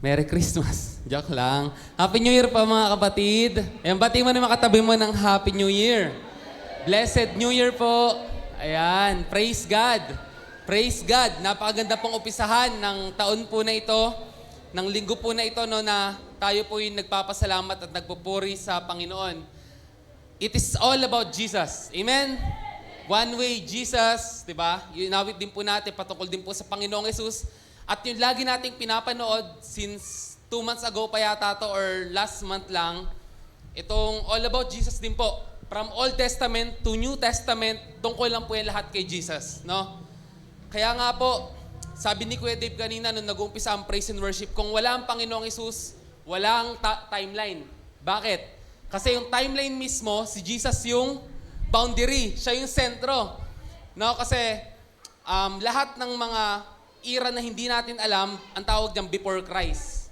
Merry Christmas. Joke lang. Happy New Year pa mga kapatid. Ayan, bati mo na makatabi mo ng Happy New Year. Blessed New Year po. Ayan, praise God. Praise God. Napakaganda pong upisahan ng taon po na ito, ng linggo po na ito, no, na tayo po yung nagpapasalamat at nagpupuri sa Panginoon. It is all about Jesus. Amen? One way, Jesus, di ba? Inawit din po natin, patungkol din po sa Panginoong Jesus. At yung lagi nating pinapanood, since 2 months ago pa yata to or last month lang, itong all about Jesus din po. From Old Testament to New Testament, tungkol lang po yung lahat kay Jesus. No? Kaya nga po, sabi ni Kuya Dave kanina nung nag-uumpisa ang praise and worship, kung wala ang Panginoong Jesus, wala ang timeline. Bakit? Kasi yung timeline mismo, si Jesus yung boundary. Siya yung sentro. No? Kasi lahat ng mga era na hindi natin alam, ang tawag niyang before Christ.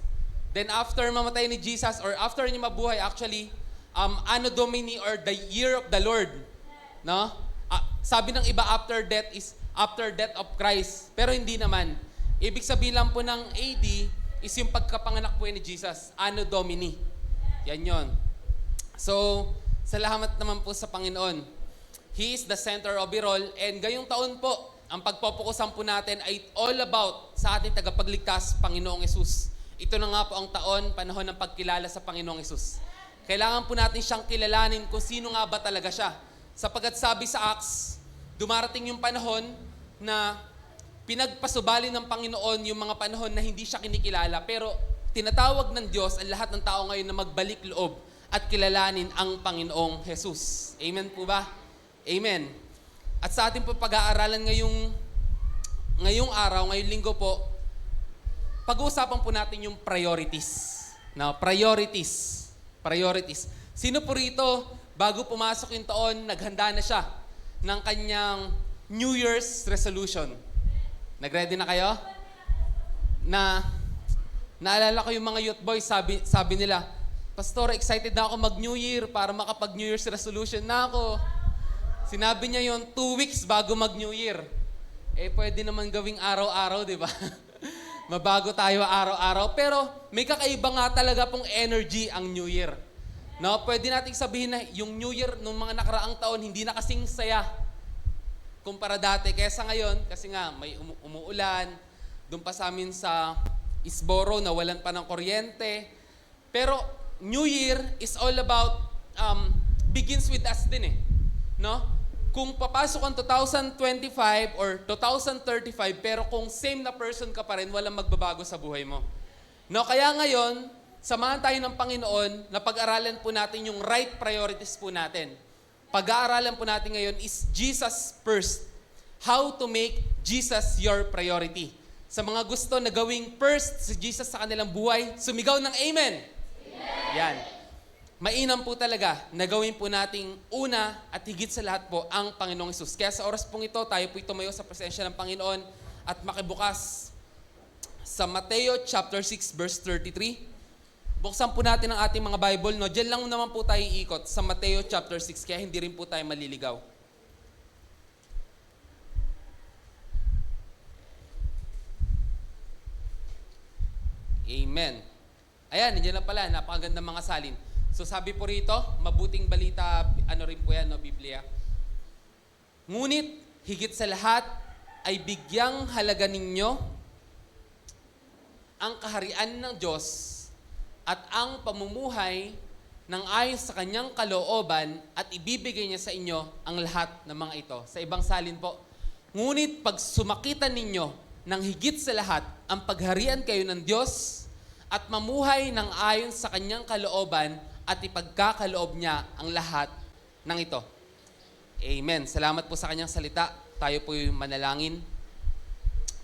Then after mamatay ni Jesus, or after niya mabuhay actually, Anno Domini or the year of the Lord. No? Sabi ng iba after death is after death of Christ. Pero hindi naman. Ibig sabihin lang po ng AD is yung pagkapanganak po ni Jesus. Anno Domini. Yan yon. So, salamat naman po sa Panginoon. He is the center of it all. And gayong taon po, ang pagpopokusan po natin ay all about sa ating tagapagligtas, Panginoong Hesus. Ito na nga po ang taon, panahon ng pagkilala sa Panginoong Hesus. Kailangan po natin siyang kilalanin kung sino nga ba talaga siya. Sapagkat sabi sa Acts, dumarating yung panahon na pinagpasubali ng Panginoon yung mga panahon na hindi siya kinikilala. Pero tinatawag ng Diyos ang lahat ng tao ngayon na magbalik loob at kilalanin ang Panginoong Hesus. Amen po ba? Amen. At sa ating po pag-aaralan ngayong araw, ngayong linggo po, pag-uusapan po natin yung priorities. Now, priorities. Priorities. Sino po rito, bago pumasok yung taon, naghanda na siya ng kanyang New Year's resolution? Nag-ready na kayo? Naalala ko yung mga youth boys, sabi nila, Pastor, excited na ako mag-New Year para makapag-New Year's resolution na ako. Sinabi niya yon 2 weeks bago mag-New Year. Eh, pwede naman gawing araw-araw, di ba? Mabago tayo araw-araw. Pero may kakaiba nga talaga pong energy ang New Year. No? Pwede nating sabihin na yung New Year nung mga nakaraang taon, hindi na kasing saya kumpara dati. Kesa ngayon, kasi nga may umuulan, doon pa sa amin sa Isboro, nawalan pa ng kuryente. Pero New Year is all about, begins with us din eh. No? Kung papasok ang 2025 or 2035, pero kung same na person ka pa rin, walang magbabago sa buhay mo. No? Kaya ngayon, samahan tayo ng Panginoon na pag-aralan po natin yung right priorities po natin. Pag-aaralan po natin ngayon is Jesus first. How to make Jesus your priority. Sa mga gusto na gawing first si Jesus sa kanilang buhay, sumigaw ng Amen! Amen! Yan. Mainam po talaga na gawin po nating una at higit sa lahat po ang Panginoong Hesus. Kaya sa oras pong ito, tayo po'y tumayo sa presensya ng Panginoon at makibukas sa Mateo chapter 6 verse 33. Buksan po natin ang ating mga Bible. No? Diyan lang naman po tayo iikot sa Mateo chapter 6, kaya hindi rin po tayo maliligaw. Amen. Ayan, nandiyan na pala. Napakagandang mga salin. So sabi po rito, mabuting balita, rin po yan, no, Biblia. Ngunit, higit sa lahat, ay bigyang halaga ninyo ang kaharian ng Diyos at ang pamumuhay ng ayon sa kanyang kalooban at ibibigay niya sa inyo ang lahat ng mga ito. Sa ibang salin po, ngunit pag sumakitan ninyo ng higit sa lahat ang pagharian kayo ng Diyos at mamuhay ng ayon sa kanyang kalooban at ipagkakaloob niya ang lahat ng ito. Amen. Salamat po sa kanyang salita. Tayo po yung manalangin.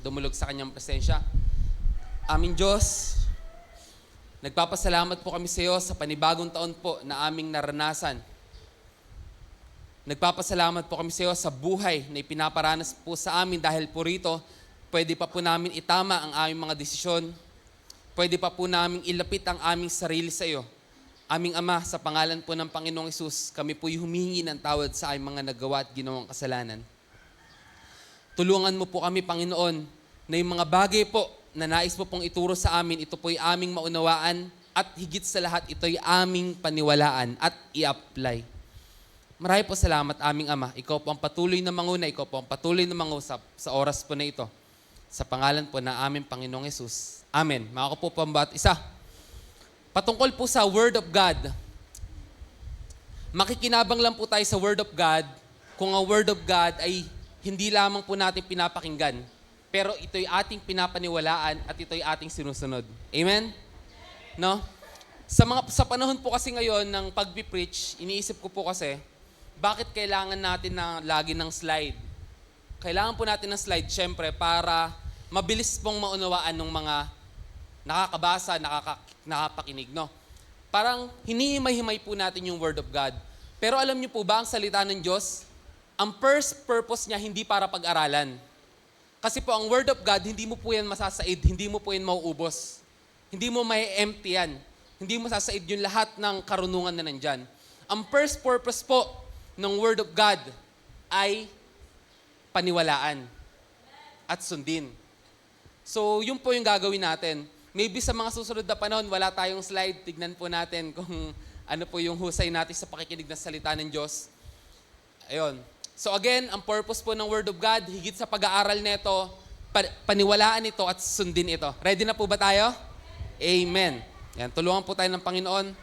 Dumulog sa kanyang presensya. Aming Diyos, nagpapasalamat po kami sa iyo sa panibagong taon po na aming naranasan. Nagpapasalamat po kami sa iyo sa buhay na ipinaparanas po sa amin dahil po rito, pwede pa po namin itama ang aming mga desisyon. Pwede pa po namin ilapit ang aming sarili sa iyo. Aming Ama, sa pangalan po ng Panginoong Hesus, kami po'y humihingi ng tawad sa aming mga nagawa at ginawang kasalanan. Tulungan mo po kami, Panginoon, na yung mga bagay po na nais mo pong ituro sa amin, ito po'y aming maunawaan at higit sa lahat, ito'y aming paniwalaan at i-apply. Marami po salamat, aming Ama. Ikaw po ang patuloy na manguna, ikaw po ang patuloy na mangusap sa oras po na ito. Sa pangalan po na aming Panginoong Yesus. Amen. Mga po ang bawat isa. Patungkol po sa Word of God. Makikinabang lang po tayo sa Word of God kung ang Word of God ay hindi lamang po natin pinapakinggan, pero ito'y ating pinapaniwalaan at ito'y ating sinusunod. Amen? No? Sa panahon po kasi ngayon ng pag-preach, iniisip ko po kasi, bakit kailangan natin na lagi ng slide? Kailangan po natin ng slide, syempre, para mabilis pong maunawaan ng mga nakakabasa, nakakakinig, no? Parang hinihimay-himay po natin yung Word of God. Pero alam niyo po ba, ang salita ng Diyos, ang first purpose niya hindi para pag-aralan. Kasi po ang Word of God, hindi mo po yan masasaid, hindi mo po yan mauubos. Hindi mo may empty yan. Hindi mo masasaid yung lahat ng karunungan na nandyan. Ang first purpose po ng Word of God ay paniwalaan at sundin. So, yun po yung gagawin natin. Maybe sa mga susunod na panahon, wala tayong slide. Tignan po natin kung ano po yung husay natin sa pakikinig ng salita ng Diyos. Ayun. So again, ang purpose po ng Word of God, higit sa pag-aaral nito, paniwalaan ito at sundin ito. Ready na po ba tayo? Amen. Yan, tulungan po tayo ng Panginoon.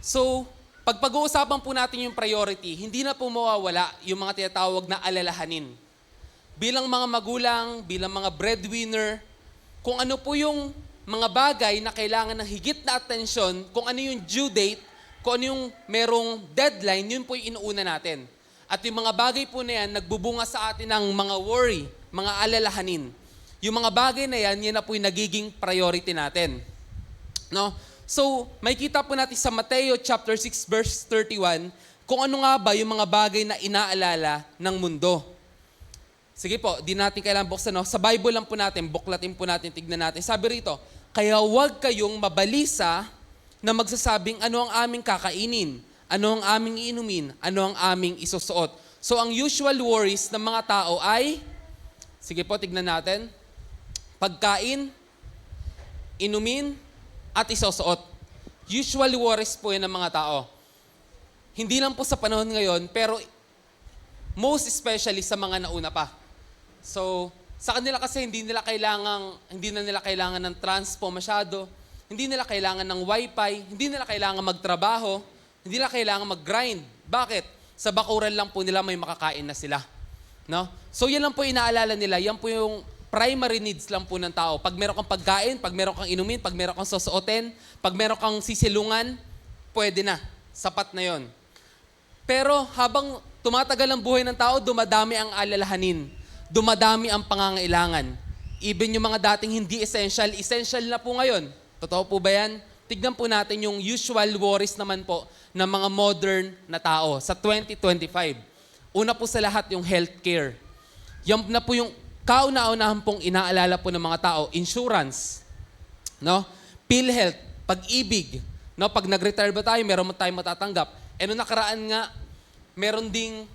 So, pag-uusapan po natin yung priority, hindi na po mawawala yung mga tinatawag na alalahanin. Bilang mga magulang, bilang mga breadwinner, kung ano po yung mga bagay na kailangan ng higit na atensyon, kung ano yung due date, kung ano yung merong deadline, yun po yung inuuna natin. At yung mga bagay po na yan, nagbubunga sa atin ng mga worry, mga alalahanin. Yung mga bagay na yan, yan na po yung nagiging priority natin. No? So, may kita po natin sa Mateo chapter 6 verse 31, kung ano nga ba yung mga bagay na inaalala ng mundo. Sige po, di natin kailangan buksan. No? Sa Bible lang po natin, buklatin po natin, tignan natin. Sabi rito, kaya huwag kayong mabalisa na magsasabing ano ang aming kakainin, ano ang aming iinumin, ano ang aming isusuot. So ang usual worries ng mga tao ay, sige po, tignan natin, pagkain, inumin, at isusuot. Usual worries po yan ng mga tao. Hindi lang po sa panahon ngayon, pero most especially sa mga nauna pa. So, sa kanila kasi hindi na nila kailangan ng transpo masyado. Hindi nila kailangan ng wifi, hindi nila kailangan magtrabaho, hindi nila kailangan mag-grind. Bakit? Sa bakuran lang po nila may makakain na sila. No? So yan lang po inaalala nila, yan po yung primary needs lang po ng tao. Pag meron kang pagkain, pag meron kang inumin, pag meron kang susuotin, pag meron kang sisilungan, pwede na. Sapat na yon. Pero habang tumatagal ang buhay ng tao, dumadami ang alalahanin. Dumadami ang pangangailangan. Even yung mga dating hindi essential, essential na po ngayon. Totoo po ba yan? Tignan po natin yung usual worries naman po ng mga modern na tao sa 2025. Una po sa lahat yung healthcare. Yan na po yung kauna-unahan pong inaalala po ng mga tao, insurance, no? PhilHealth, pag-ibig, no? Pag nag-retire ba tayo, meron mo tayong matatanggap. Noong nakaraan nga, meron ding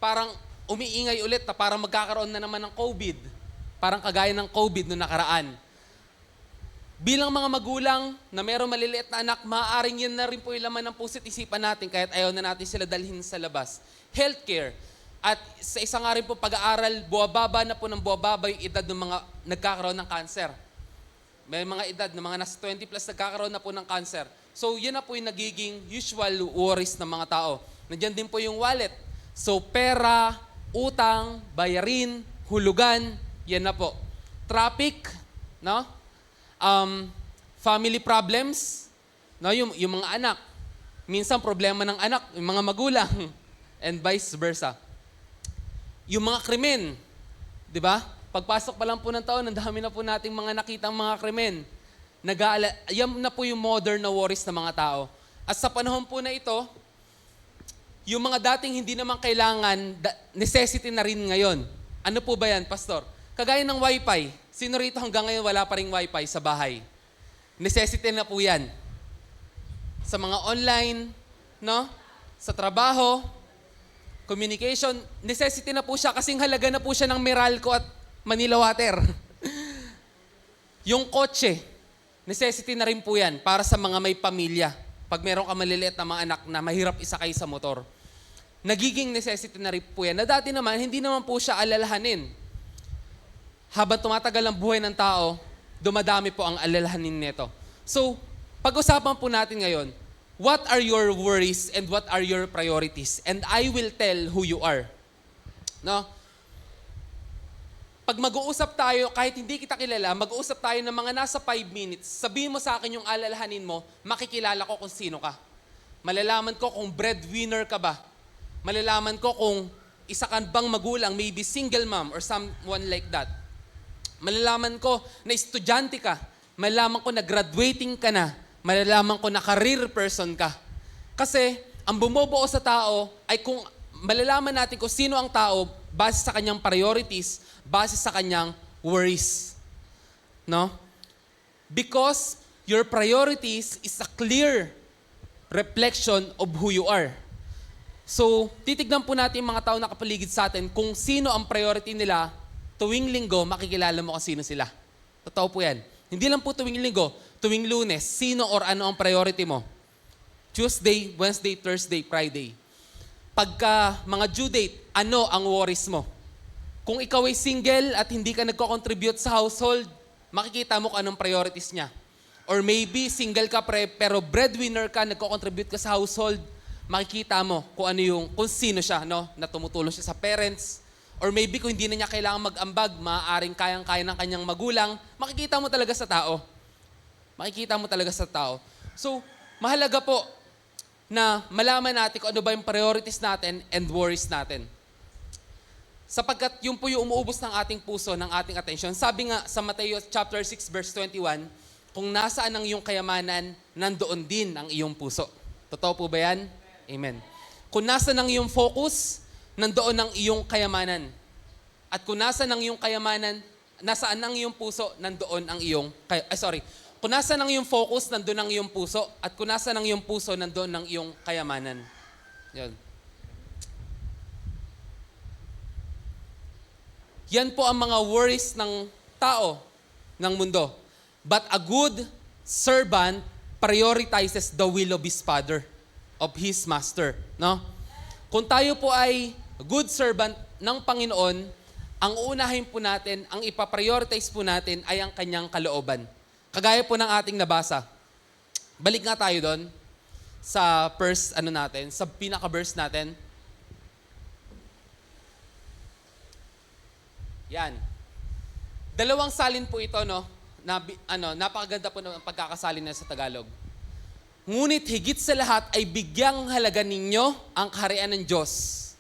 parang umiingay ulit na parang magkakaroon na naman ng COVID. Parang kagaya ng COVID noong nakaraan. Bilang mga magulang na mayroong maliliit na anak, maaaring yan na rin po yung laman ng pusit isipan natin kahit ayaw na natin sila dalhin sa labas. Healthcare. At sa isa nga rin po pag-aaral, buwababa na po ng buwababa yung edad ng mga nagkakaroon ng cancer. May mga edad na mga nasa 20 plus nagkakaroon na po ng cancer. So yan na po yung nagiging usual worries ng mga tao. Nandiyan din po yung wallet. So pera, utang, bayarin, hulugan, yan na po. Traffic, no? Family problems, no? Yung mga anak. Minsan problema ng anak, yung mga magulang, and vice versa. Yung mga krimen, di ba? Pagpasok pa lang po ng taon, ang dami na po nating mga nakitang mga krimen. Yan na po yung modern na worries ng mga tao. At sa panahon po na ito, yung mga dating hindi naman kailangan, necessity na rin ngayon. Ano po ba yan, Pastor? Kagaya ng wifi. Sino rito hanggang ngayon wala pa ring wifi sa bahay? Necessity na po yan. Sa mga online, no? Sa trabaho, Communication, necessity na po siya kasing halaga na po siya ng Meralco at Manila Water. Yung kotse, necessity na rin po yan para sa mga may pamilya. Pag meron ka maliliit na mga anak na mahirap isakay sa motor. Nagiging necessity na rin po yan. Na dati naman, hindi naman po siya alalahanin. Habang tumatagal ang buhay ng tao, dumadami po ang alalahanin nito. So, pag-usapan po natin ngayon, what are your worries and what are your priorities? And I will tell who you are. No? Pag mag-uusap tayo, kahit hindi kita kilala, mag-uusap tayo ng mga nasa 5 minutes, sabihin mo sa akin yung alalahanin mo, makikilala ko kung sino ka. Malalaman ko kung breadwinner ka ba. Malalaman ko kung isa ka bang magulang, maybe single mom or someone like that. Malalaman ko na estudyante ka. Malalaman ko na graduating ka na. Malalaman ko na career person ka. Kasi ang bumubuo sa tao ay kung malalaman natin kung sino ang tao base sa kanyang priorities, base sa kanyang worries. No? Because your priorities is a clear reflection of who you are. So, titignan po natin yung mga tao na kapaligid sa atin kung sino ang priority nila. Tuwing linggo, makikilala mo kung sino sila. Totoo po yan. Hindi lang po tuwing linggo, tuwing Lunes, sino or ano ang priority mo? Tuesday, Wednesday, Thursday, Friday. Pagka mga due date, ano ang worries mo? Kung ikaw ay single at hindi ka nagko-contribute sa household, makikita mo kung anong priorities niya. Or maybe single ka pero breadwinner ka, nagko-contribute ka sa household, makikita mo kung sino siya, no? Na tumutulong siya sa parents. Or maybe kung hindi na niya kailangan mag-ambag, maaaring kayang-kaya ng kanyang magulang, makikita mo talaga sa tao. Makikita mo talaga sa tao. So, mahalaga po na malaman natin kung ano ba yung priorities natin and worries natin. Sapagkat yun po yung umuubos ng ating puso, ng ating atensyon. Sabi nga sa Mateo chapter 6 verse 21, kung nasaan ang iyong kayamanan, nandoon din ang iyong puso. Totoo po ba yan? Amen. Kung nasaan ang iyong focus, nandoon ang iyong kayamanan. At kung nasaan ang iyong kayamanan, nasaan ang iyong puso, nandoon ang iyong kung nasaan ang iyong focus, nandoon ang iyong puso. At kung nasaan ang iyong puso, nandoon ang iyong kayamanan. Yan. Yan po ang mga worries ng tao, ng mundo. But a good servant prioritizes the will of his father, of his master. No? Kung tayo po ay good servant ng Panginoon, ang uunahin po natin, ang ipaprioritize po natin ay ang kanyang kalooban. Kagaya po ng ating nabasa. Balik nga tayo doon sa first, sa pinaka-verse natin. Yan. Dalawang salin po ito, no? Napakaganda po ng pagkakasalin na sa Tagalog. Ngunit higit sa lahat ay bigyang halaga ninyo ang kaharian ng Diyos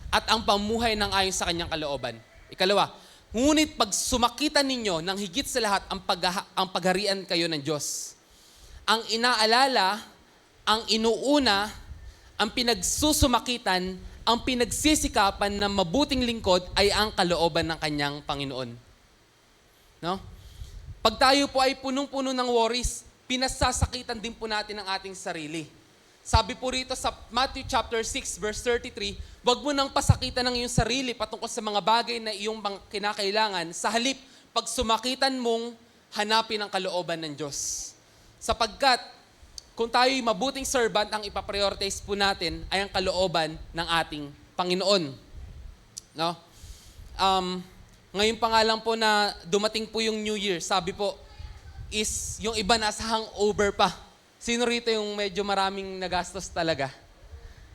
at ang pamuhay ng ayon sa kanyang kalooban. Ikalawa, ngunit pag sumakitan ninyo ng higit sa lahat ang pagharian kayo ng Diyos. Ang inaalala, ang inuuna, ang pinagsusumakitan, ang pinagsisikapan ng mabuting lingkod ay ang kalooban ng kanyang Panginoon. No? Pag tayo po ay punong-puno ng worries, pinasasakitan din po natin ang ating sarili. Sabi po rito sa Matthew chapter 6 verse 33, huwag mo nang pasakitan ng iyong sarili patungkol sa mga bagay na iyong kinakailangan. Sa halip, pag sumakitan mong hanapin ang kalooban ng Diyos. Sapagkat, kung tayo'y mabuting servant, ang ipaprioritize po natin ay ang kalooban ng ating Panginoon. No? Ngayon pa nga lang po na dumating po yung New Year, sabi po, is yung iba nasa hangover pa. Sino rito yung medyo maraming nagastos talaga?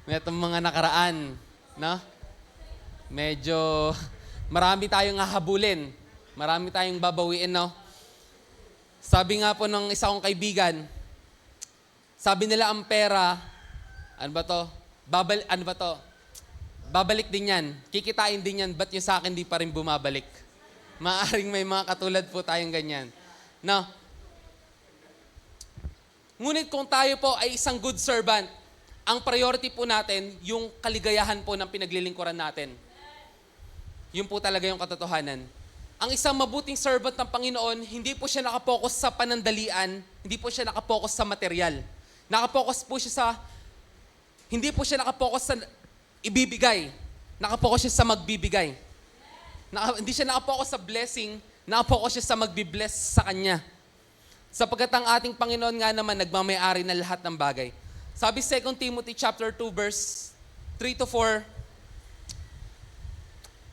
Itong mga nakaraan, no? Medyo marami tayong hahabulin. Marami tayong babawiin, no? Sabi nga po ng isa kong kaibigan, sabi nila ang pera, babalik din yan. Kikitain din yan, ba't yung sa akin di pa rin bumabalik? Maaring may mga katulad po tayong ganyan. No? Ngunit kung tayo po ay isang good servant, ang priority po natin, yung kaligayahan po ng pinaglilingkuran natin. Yun po talaga yung katotohanan. Ang isang mabuting servant ng Panginoon, hindi po siya nakapokus sa panandalian, hindi po siya nakapokus sa material. Nakapokus po siya hindi po siya nakapokus sa ibibigay. nakapokus siya sa magbibigay. Hindi siya nakapokus sa blessing, nakapokus siya sa magbibless sa kanya. Sapagkat ang ating Panginoon nga naman nagmamayari na lahat ng bagay. Sabi 2 Timothy chapter 2 verse 3 to 4,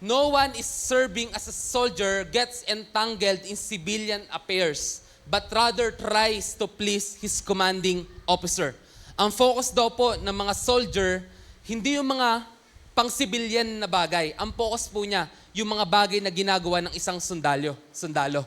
no one is serving as a soldier gets entangled in civilian affairs, but rather tries to please his commanding officer. Ang focus daw po ng mga soldier, hindi yung mga pang-civilian na bagay. Ang focus po niya, yung mga bagay na ginagawa ng isang sundalo.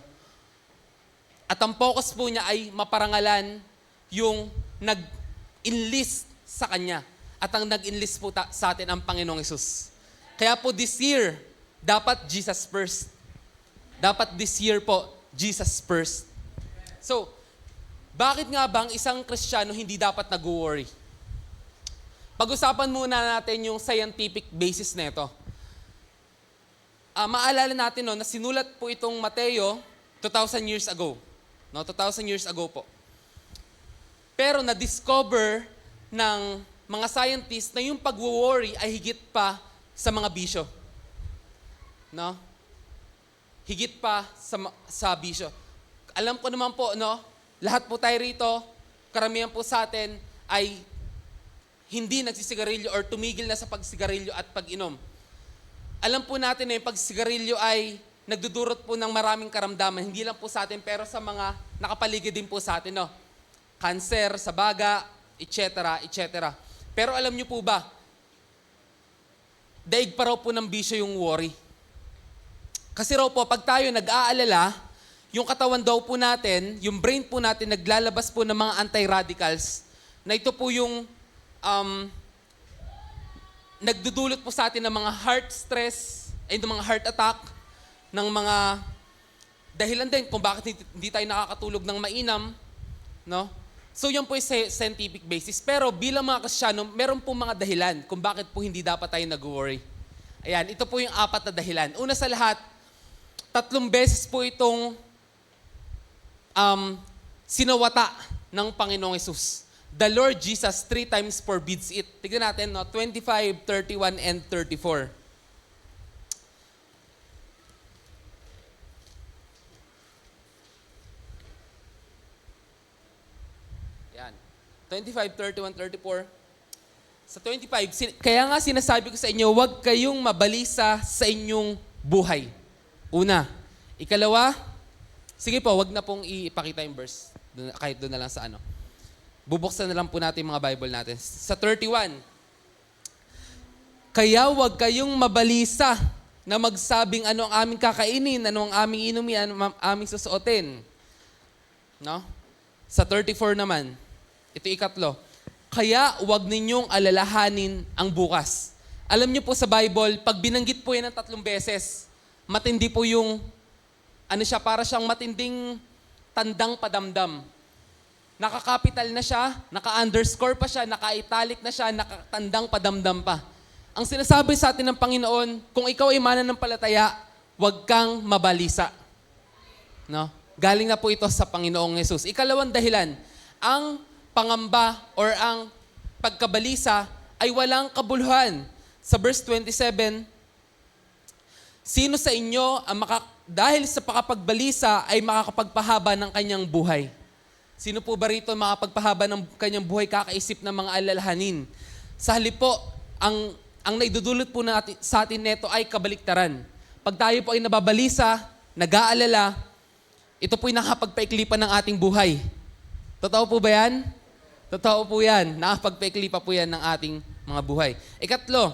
At ang focus po niya ay maparangalan yung nag-enlist sa kanya. At ang nag-enlist po sa atin ang Panginoong Hesus. Kaya po this year, dapat Jesus first. Dapat this year po, Jesus first. So, bakit nga bang isang Kristiyano hindi dapat nag-worry? Pag-usapan muna natin yung scientific basis nito. Maalala natin na sinulat po itong Mateo 2,000 years ago. 2,000 years ago po. Pero na-discover ng mga scientists na yung pag-worry ay higit pa sa mga bisyo. Higit pa sa bisyo. Alam ko naman po, lahat po tayo rito, karamihan po sa atin ay hindi nagsisigarilyo or tumigil na sa pagsigarilyo at pag-inom. Alam po natin na yung pagsigarilyo ay nagdudurot po ng maraming karamdaman, hindi lang po sa atin, pero sa mga nakapaligid din po sa atin. Cancer, sa baga, etc., etc. Pero alam niyo po ba, daig pa raw po ng bisyo yung worry. Kasi raw po, pag tayo nag-aalala, yung katawan daw po natin, yung brain po natin, naglalabas po ng mga anti-radicals, na ito po yung nagdudulot po sa atin ng mga heart stress, ng mga heart attack, ng mga dahilan din kung bakit hindi tayo nakakatulog ng mainam. So yan po yung scientific basis. Pero bilang mga Kristiyano, meron po mga dahilan kung bakit po hindi dapat tayo nag-worry. Ayan, ito po yung 4 na dahilan. Una sa lahat, 3 beses po itong sinawata ng Panginoong Hesus. The Lord Jesus 3 times forbids it. Tignan natin, 25, 31, and 34. Yan. 25, 31, 34. Sa 25, kaya nga sinasabi ko sa inyo, huwag kayong mabalisa sa inyong buhay. Una. Ikalawa, sige po, wag na pong ipakita yung verse. Kahit doon na lang sa Bubuksan na lang po natin yung mga Bible natin. Sa 31, kaya wag kayong mabalisa na magsabing ano ang aming kakainin, ano ang aming inumin, ano ang aming susuotin. Sa 34 naman, ito ikatlo. Kaya wag ninyong alalahanin ang bukas. Alam niyo po sa Bible, pag binanggit po yan ng 3 beses, matindi po yung para siyang matinding tandang padamdam. Naka-capital na siya, naka-underscore pa siya, naka-italic na siya, nakatandang padamdam pa. Ang sinasabi sa atin ng Panginoon, kung ikaw ay mananampalataya, huwag kang mabalisa. Galing na po ito sa Panginoong Hesus. Ikalawang dahilan, ang pangamba or ang pagkabalisa ay walang kabuluhan. Sa verse 27, sino sa inyo ang dahil sa pakapagbalisa ay makakapagpahaba ng kanyang buhay? Sino po ba rito makapagpahaba ng kanyang buhay kakaisip ng mga alalahanin? Sa halip po, ang naidudulot po sa atin neto ay kabaliktaran. Pag tayo po ay nababalisa, nag-aalala, ito po ay nakapagpaiklipan ng ating buhay. Totoo po ba yan? Totoo po yan. Nakapagpaiklipa po yan ng ating mga buhay. Ikatlo,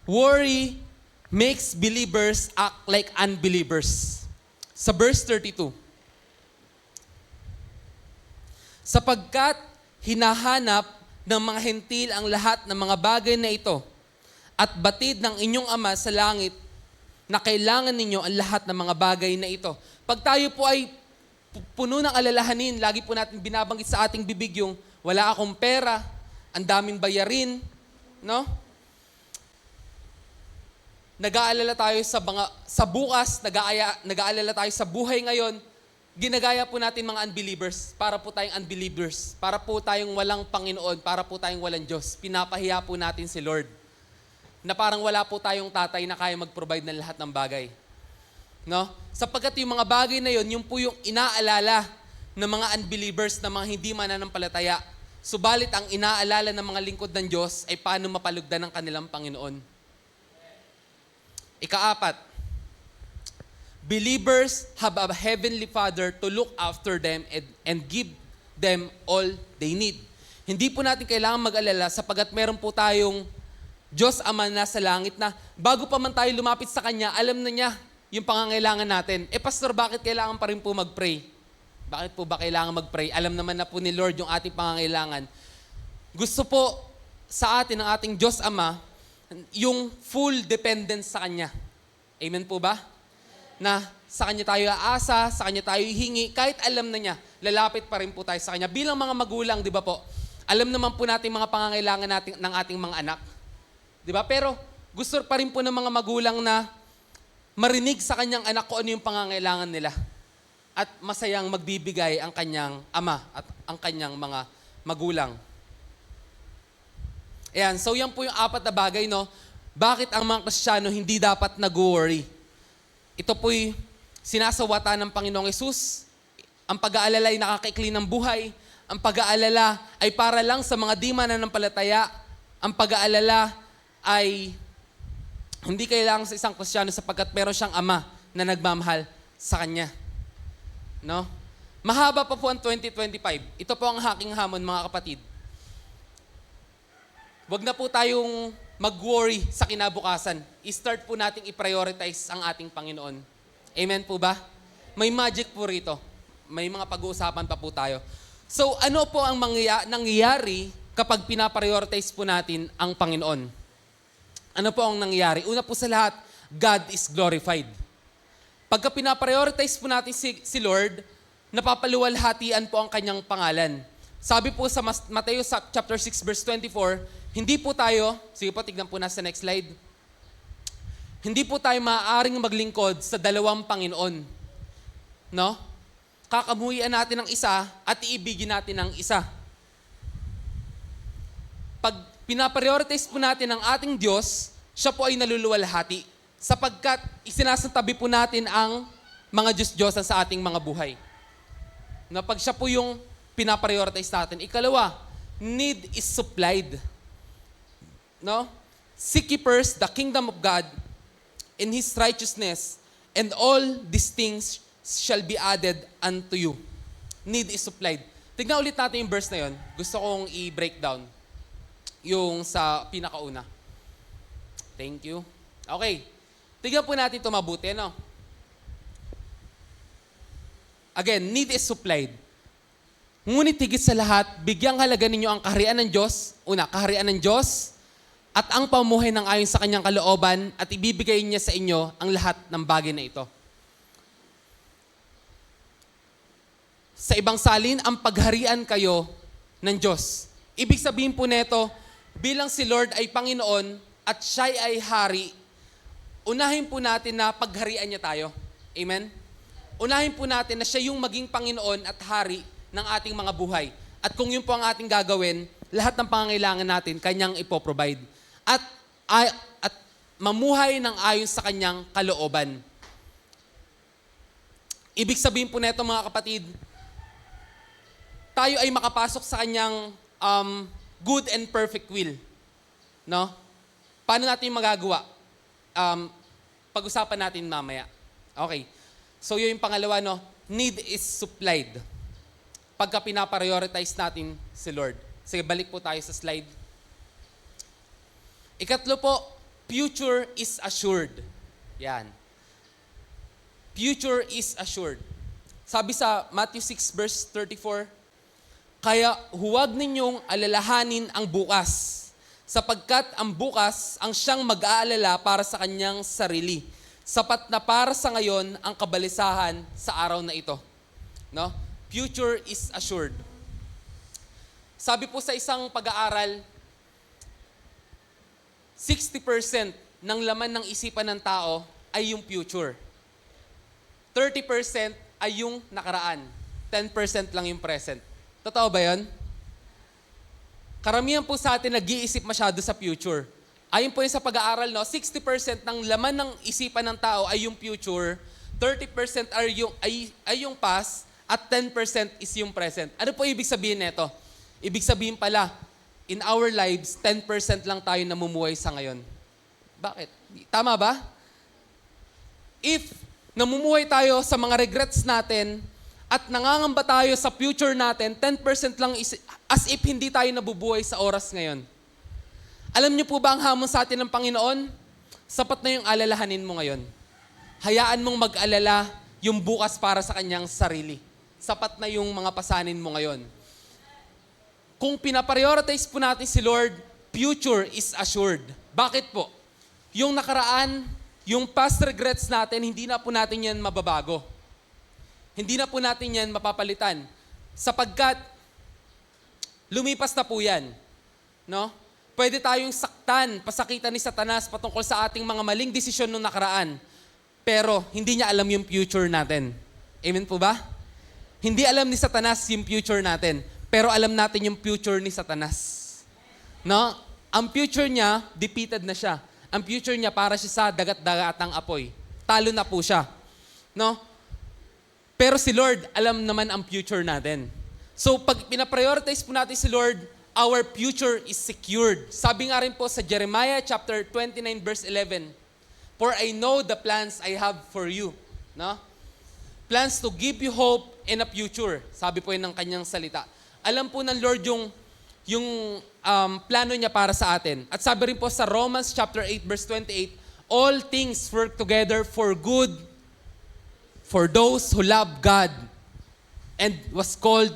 worry makes believers act like unbelievers. Sa verse 32, sapagkat hinahanap ng mga hentil ang lahat ng mga bagay na ito at batid ng inyong Ama sa langit na kailangan ninyo ang lahat ng mga bagay na ito. Pag tayo po ay puno ng alalahanin, lagi po natin binabanggit sa ating bibig yung wala akong pera, ang daming bayarin, nag-aalala tayo sa bukas, nag-aalala tayo sa buhay ngayon, ginagaya po natin mga unbelievers, para po tayong unbelievers, para po tayong walang Panginoon, para po tayong walang Diyos. Pinapahiya po natin si Lord. na parang wala po tayong tatay na kaya mag-provide ng lahat ng bagay. No? Sapagkat yung mga bagay na yun po yung inaalala ng mga unbelievers, na mga hindi mananampalataya. Subalit ang inaalala ng mga lingkod ng Diyos ay paano mapalugdan ng kanilang Panginoon. Ika-4, believers have a heavenly Father to look after them and give them all they need. Hindi po natin kailangan mag-alala sapagkat meron po tayong Diyos Ama na sa langit na bago pa man tayo lumapit sa Kanya, alam na niya yung pangangailangan natin. Pastor, bakit kailangan pa rin po mag-pray? Bakit po ba kailangan mag-pray? Alam naman na po ni Lord yung ating pangangailangan. Gusto po sa atin ng ating Diyos Ama yung full dependence sa Kanya. Amen po ba? Na sa Kanya tayo aasa, sa Kanya tayo hihingi, kahit alam na niya, lalapit pa rin po tayo sa Kanya. Bilang mga magulang, di ba po, alam naman po natin mga pangangailangan natin ng ating mga anak. Di ba? Pero gusto pa rin po ng mga magulang na marinig sa kanyang anak kung ano yung pangangailangan nila. At masayang magbibigay ang kanyang ama at ang kanyang mga magulang. Ayan, so yan po yung 4 na bagay, no? Bakit ang mga Kristiyano hindi dapat nag-worry? Ito po'y sinasawata ng Panginoong Hesus. Ang pag-aalala ay nakakaikli ng buhay. Ang pag-aalala ay para lang sa mga di mananampalataya. Ang pag-aalala ay hindi kailangan sa isang Kristiyano sapagkat meron siyang ama na nagmamahal sa kanya. No? Mahaba pa po ang 2025. Ito po ang aking hamon, mga kapatid. Huwag na po tayong mag-worry sa kinabukasan. I-start po nating i-prioritize ang ating Panginoon. Amen po ba? May magic po rito. May mga pag-uusapan pa po tayo. So, ano po ang nangyayari kapag pinaprioritize po natin ang Panginoon? Ano po ang nangyayari? Una po sa lahat, God is glorified. Pagka pinaprioritize po natin si Lord, napapaluwalhatian po ang kanyang pangalan. Sabi po sa Mateo chapter 6 verse 24, hindi po tayo, sige po, tignan po na sa next slide. Hindi po tayo maaaring maglingkod sa dalawang Panginoon. No? Kakamuhian natin ang isa at iibigin natin ang isa. Pag pinaprioritize po natin ang ating Diyos, siya po ay naluluwalhati sapagkat isinasantabi po natin ang mga Diyos-Diyosan sa ating mga buhay. Na pag siya po yung pinaprioritize natin. Ikalawa, need is supplied. No? Seek ye first the kingdom of God and His righteousness, and all these things shall be added unto you. Need is supplied. Tignan ulit natin yung verse na yun. Gusto kong i-break down. Yung sa pinakauna. Thank you. Okay. Tignan po natin ito mabuti, no? Again, need is supplied. Ngunit higit sa lahat, bigyang halaga ninyo ang kaharian ng Diyos. Una, kaharian ng Diyos at ang pamuhay ng ayon sa kanyang kalooban at ibibigay niya sa inyo ang lahat ng bagay na ito. Sa ibang salin, ang pagharian kayo ng Diyos. Ibig sabihin po nito, bilang si Lord ay Panginoon at siya ay hari, unahin po natin na pagharian niya tayo. Amen? Unahin po natin na siya yung maging Panginoon at hari ng ating mga buhay. At kung yun po ang ating gagawin, lahat ng pangangailangan natin, kanyang ipoprovide. At mamuhay ng ayon sa kanyang kalooban. Ibig sabihin po nito, mga kapatid, tayo ay makapasok sa kanyang good and perfect will. No? Paano natin magagawa? Pag-usapan natin mamaya. Okay. So yun yung pangalawa, no? Need is supplied. Pagka pinaprioritize natin si Lord. Sige, balik po tayo sa slide. Ikatlo po, future is assured. Yan. Future is assured. Sabi sa Matthew 6 verse 34, kaya huwag ninyong alalahanin ang bukas, sapagkat ang bukas ang siyang mag-aalala para sa kanyang sarili. Sapat na para sa ngayon ang kabalisahan sa araw na ito. No? Future is assured. Sabi po sa isang pag-aaral, 60% ng laman ng isipan ng tao ay yung future. 30% ay yung nakaraan. 10% lang yung present. Totoo ba yun? Karamihan po sa atin nag-iisip masyado sa future. Ayon po yun sa pag-aaral, no, 60% ng laman ng isipan ng tao ay yung future, 30% ay yung past, at 10% is yung present. Ano po ibig sabihin nito? Ibig sabihin pala, in our lives, 10% lang tayo namumuhay sa ngayon. Bakit? Tama ba? If namumuhay tayo sa mga regrets natin at nangangamba tayo sa future natin, 10% lang as if hindi tayo nabubuhay sa oras ngayon. Alam niyo po ba ang hamon sa atin ng Panginoon? Sapat na yung alalahanin mo ngayon. Hayaan mong mag-alala yung bukas para sa kanyang sarili. Sapat na yung mga pasanin mo ngayon. Kung pinaprioritize po natin si Lord, future is assured. Bakit po? Yung nakaraan, yung past regrets natin, hindi na po natin yan mababago. Hindi na po natin yan mapapalitan. Sapagkat, lumipas na po yan. No? Pwede tayong saktan, pasakitan ni Satanas patungkol sa ating mga maling desisyon nung nakaraan. Pero, hindi niya alam yung future natin. Amen po ba? Hindi alam ni Satanas yung future natin. Pero alam natin yung future ni Satanas. No? Ang future niya, defeated na siya. Ang future niya para siya sa dagat-dagatang apoy. Talo na po siya. No? Pero si Lord, alam naman ang future natin. So pag pinaprioritize po natin si Lord, our future is secured. Sabi nga rin po sa Jeremiah chapter 29 verse 11, "For I know the plans I have for you." No? Plans to give you hope and a future. Sabi po yun ng kanyang salita. Alam po ng Lord yung plano niya para sa atin. At sabi rin po sa Romans chapter 8 verse 28, "All things work together for good for those who love God and was called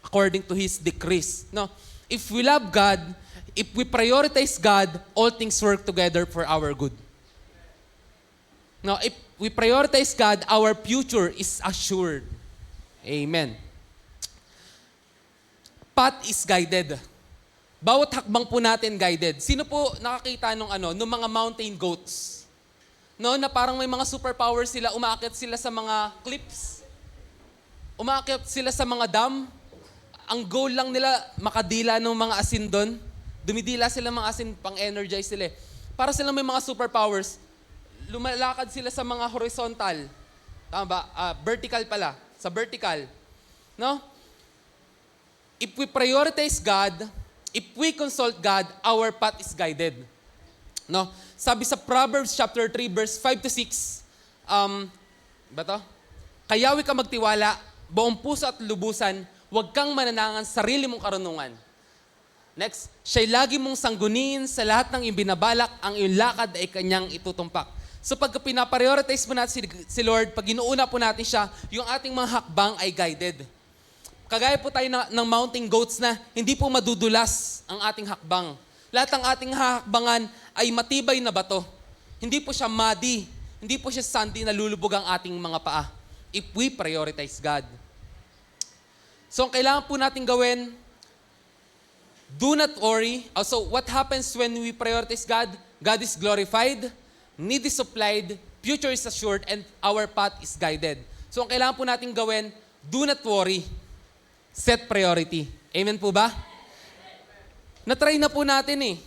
according to His decrees." No? If we love God, if we prioritize God, all things work together for our good. No, if we prioritize God, our future is assured. Amen. Path is guided. Bawat hakbang po natin guided. Sino po nakakita nung mga mountain goats? No, na parang may mga superpowers sila, umaakyat sila sa mga cliffs. Umaakyat sila sa mga dam. Ang goal lang nila, makadila ng mga asin doon. Dumidila sila mga asin, pang-energize sila. Para silang may mga superpowers. Lumalakad sila sa mga horizontal. Tama ba? Vertical pala. Sa vertical. No? If we prioritize God, if we consult God, our path is guided. No? Sabi sa Proverbs chapter 3 verse 5 to 6, "Kayawi ka magtiwala, buong puso at lubusan, huwag kang mananangan sarili mong karunungan." Next, "Siya'y lagi mong sangguniin sa lahat ng ibinabalak, ang iyong lakad ay kanyang itutumpak." So pag pinaprioritize mo natin si Lord, pag inuuna po natin siya, yung ating mga hakbang ay guided. Kagaya po tayo ng mountain goats na hindi po madudulas ang ating hakbang. Lahat ng ating hakbangan ay matibay na bato. Hindi po siya muddy, hindi po siya sandy na lulubog ang ating mga paa. If we prioritize God. So, ang kailangan po natin gawin, do not worry. So, what happens when we prioritize God? God is glorified, need is supplied, future is assured, and our path is guided. So, ang kailangan po natin gawin, do not worry. Set priority. Amen po ba? Na-try na po natin eh.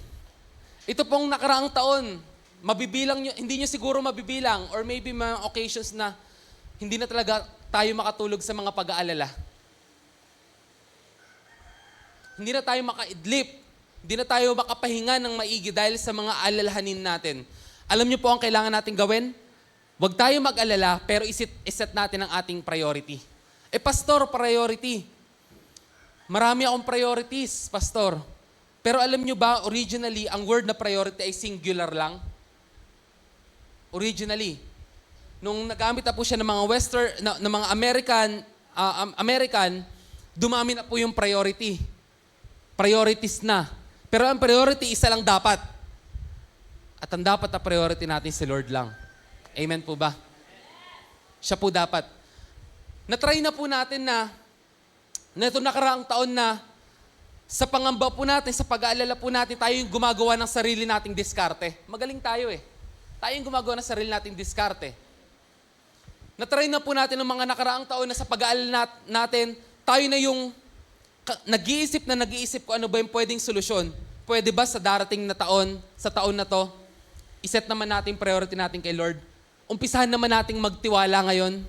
Ito pong nakaraang taon, mabibilang nyo, hindi nyo siguro mabibilang, or maybe mga occasions na hindi na talaga tayo makatulog sa mga pag-aalala. Hindi na tayo makaidlip. Hindi na tayo makapahinga ng maigi dahil sa mga alalahanin natin. Alam niyo po ang kailangan natin gawin? Huwag tayo mag-alala, pero iset natin ang ating priority. Pastor, priority. Marami akong priorities, Pastor. Pero alam niyo ba, originally, ang word na priority ay singular lang? Originally. Nung nagamit na po siya ng mga ng mga American, dumami na po yung priority. Priorities na. Pero ang priority, isa lang dapat. At ang dapat na priority natin si Lord lang. Amen po ba? Siya po dapat. Na-try na po natin na ito nakaraang taon na sa pangamba po natin, sa pag-aalala po natin, tayo yung gumagawa ng sarili nating diskarte. Magaling tayo eh. Tayo yung gumagawa ng sarili nating diskarte. Na-try na po natin ng mga nakaraang taon na sa pag-aalala natin, tayo na yung nag-iisip kung ano ba yung pwedeng solusyon. pwede ba sa darating na taon, sa taon na to, iset naman natin priority natin kay Lord. Umpisahan naman nating magtiwala ngayon.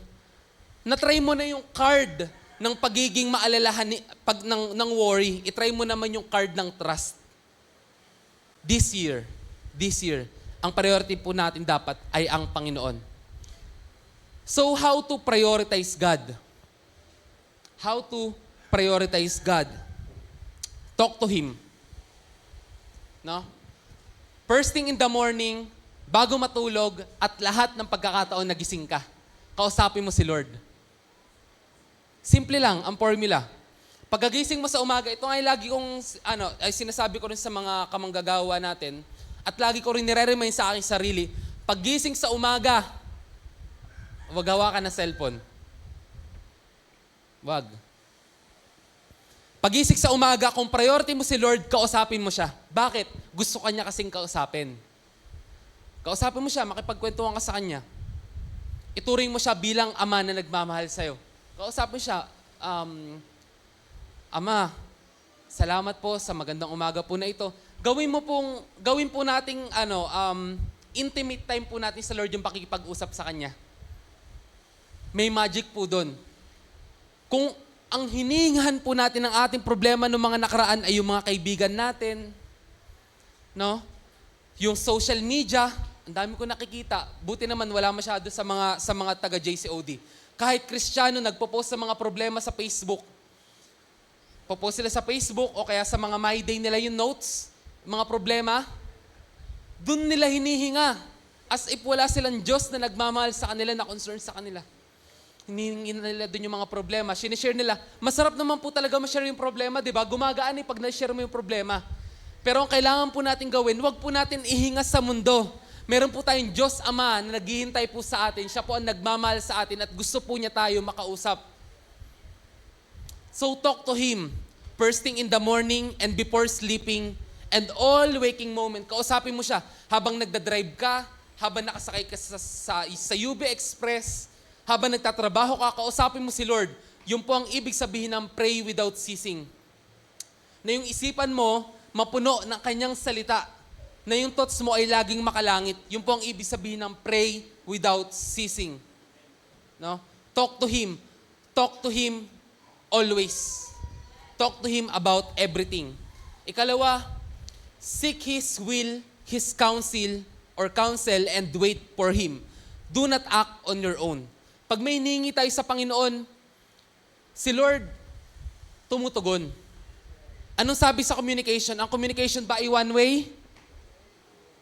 Na-try mo na yung card ng pagiging maalalahan, ng worry. I-try mo naman yung card ng trust. This year, ang priority po natin dapat ay ang Panginoon. So how to prioritize God? How to prioritize God? Talk to Him. No? First thing in the morning, bago matulog, at lahat ng pagkakataon na gising ka, kausapin mo si Lord. Simple lang ang formula. Pagkagising mo sa umaga, ito nga lagi kong ay sinasabi ko rin sa mga kamanggagawa natin, at lagi ko rin nire-remind sa aking sarili, paggising sa umaga, wag hawakan ng cellphone. Wag. Pagising sa umaga, kung priority mo si Lord, kausapin mo siya. Bakit? Gusto ka niya kasing kausapin. Kausapin mo siya, makipagkwentuhan ka sa kanya. Ituring mo siya bilang ama na nagmamahal sa'yo. Kausapin mo siya, Ama, salamat po sa magandang umaga po na ito. Gawin po nating intimate time po natin sa Lord yung pakikipag-usap sa Kanya. May magic po doon. Kung ang hiningahan po natin ng ating problema ng mga nakaraan ay yung mga kaibigan natin, no? Yung social media, ang dami ko nakikita. Buti naman wala masyado sa mga taga JCOD. Kahit Kristiyano nagpo-post sa mga problema sa Facebook. Popost sila sa Facebook o kaya sa mga My Day nila yung notes, mga problema. Doon nila hinihinga. As if wala silang Diyos na nagmamahal sa kanila, na concern sa kanila. Hinihingi nila doon yung mga problema. Sinishare nila. Masarap naman po talaga ma-share yung problema, di ba? Gumagaan pag na-share mo yung problema. Pero ang kailangan po natin gawin, huwag po natin ihinga sa mundo. Meron po tayong Diyos Ama na naghihintay po sa atin. Siya po ang nagmamahal sa atin at gusto po niya tayo makausap. So talk to Him first thing in the morning and before sleeping and all waking moment. Kausapin mo siya habang nagdadrive ka, habang nakasakay ka sa UB Express, habang nagtatrabaho ka, kausapin mo si Lord. Yun po ang ibig sabihin ng pray without ceasing. Na yung isipan mo, mapuno ng kanyang salita. Na yung thoughts mo ay laging makalangit. Yun po ang ibig sabihin ng pray without ceasing. No? Talk to Him. Talk to Him always. Talk to Him about everything. Ikalawa, seek His will, His counsel, and wait for Him. Do not act on your own. Pag may hiningi tayo sa Panginoon, si Lord, tumutugon. Anong sabi sa communication? Ang communication ba ay one way?